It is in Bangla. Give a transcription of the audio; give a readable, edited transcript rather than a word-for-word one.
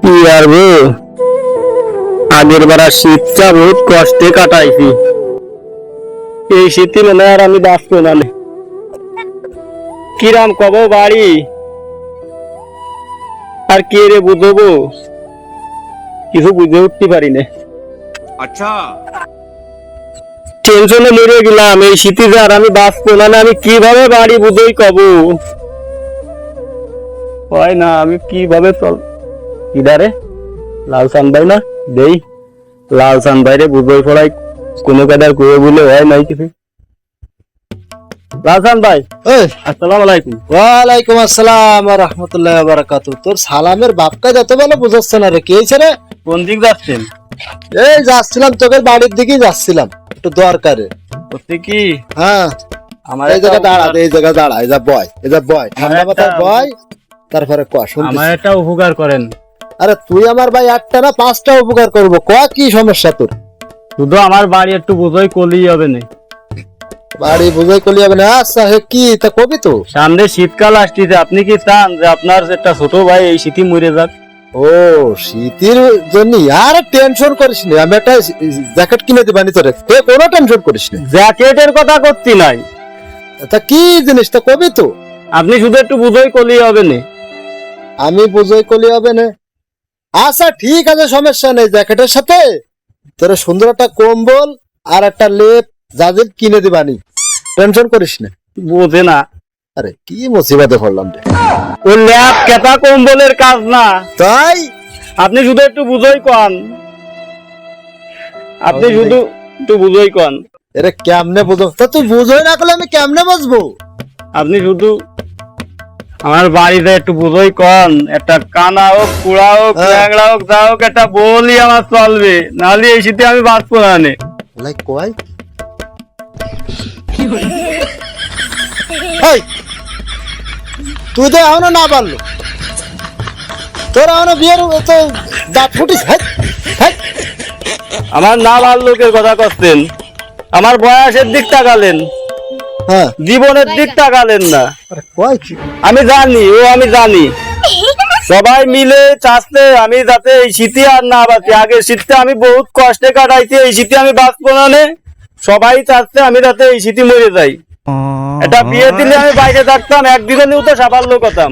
কি আর গো, আগের বার শীতটা বহুত কষ্টে কাটাইছি। এই শীতে মনে আর আমি বাঁচবো না। কিরাম কব বাড়ি আর কে রে বুঝবো, কিছু বুঝে উঠতে পারি না। अच्छा টেনশনে মরে গেলাম। এই শীতে যে আর আমি বাঁচবো না, আমি কিভাবে বাড়ি বুঝই কব হয় না। আমি কিভাবে চল ইদারে লালসান ভাই না দেই, লালসান ভাইরে বুঝই পড়াই কোনো কাদার করে বলে হয় নাই কিছু। লালসান ভাই, আসসালামু আলাইকুম। ওয়ালাইকুম আসসালাম ওয়া রাহমাতুল্লাহি ওয়া বারাকাতুহু। তোর সালামের বাপকা যত বেলা বুঝাচ্ছে না রে, কি হয়েছে রে? কোন দিক যাচ্ছেন? এই যাচ্ছিলাম তোদের বাড়ির দিকেই যাচ্ছিলাম একটু দরকারে। করতে কি হ্যাঁ, আমার এই জায়গা দাঁড়া, এই জায়গা দাঁড়া, এই যা বয়, এই যা বয়, ঠান্ডা মাথায় বয়, তারপরে ক শুনছিস। আমার একটা উপকার করেন। আরে তুই আমার ভাই একটা না পাঁচটা উপকার করবো, ক কি সমস্যা তোর? শুধু আমার বাড়ি একটু বুঝই কলি হবে না। বাড়ি বুঝাই করলি হবে না? আচ্ছা হে কি তা কবি তো। সামনে শীতকাল আসতেছে, আপনি কি চান যে আপনার একটা ছোট ভাই এই শীতে মরে যাক? ও শীতের জন্য আর টেনশন করিস না, আমি একটা জ্যাকেট কিনে দিবানি তোরে, তুই কোনো টেনশন করিস না। জ্যাকেটের কথা করছি নাই, তা কি জিনিসটা কবি তো। আপনি শুধু একটু বুঝই কলি হবে না। আমি বুঝই করলি হবে না? আচ্ছা ঠিক আছে, সমস্যা নেই। জ্যাকেটের সাথে তোর সুন্দর একটা কম্বল আর একটা লেপ জাজির কিনে দিবানি, টেনশন করিস না। বোঝে না, আরে কি মুসিবতে পড়লাম রে। ওই ল্যাপ কেতা কম্বলের কাজ না। তাই আপনি শুধু একটু বুঝই কন, আপনি শুধু একটু বুঝই কন। এরে কেমনে বুঝো? তা তুই বুঝই না করলে আমি কেমনে বুঝবো? আপনি শুধু আমার বাড়িতে একটু বুঝই কন, একটা কানা হোক, কুড়া হোক, ল্যাংড়া হোক, যা হোক, একটা বলি আমার চলবে, নাহলে এই শীতে আমি বাঁচবো না নে। লাইক কই এই তুই তো এখনো না পারলো, তোর এখনো বিয়ের তো দাঁত ফুটিস। আমার না ভালো লোকের কথা করতেন, আমার বয়সের দিক তাকালেন, হ্যাঁ জীবনের দিক তাকালেন না। আরে কই কি আমি জানি, আমি জানি সবাই মিলে চাচ্ছে আমি যাতে এই শীতে আর না বাঁচি। আগের শীতে আমি বহুত কষ্টে কাটাইছি, এই শীতে আমি বাঁচবো না নে। সবাই চাচ্ছে আমি যাতে এই শীতে মরে যাই। এটা বিয়ে দিলে আমি বাইরে থাকতাম, একদিনে নিয়েও তো সাফল্য করতাম।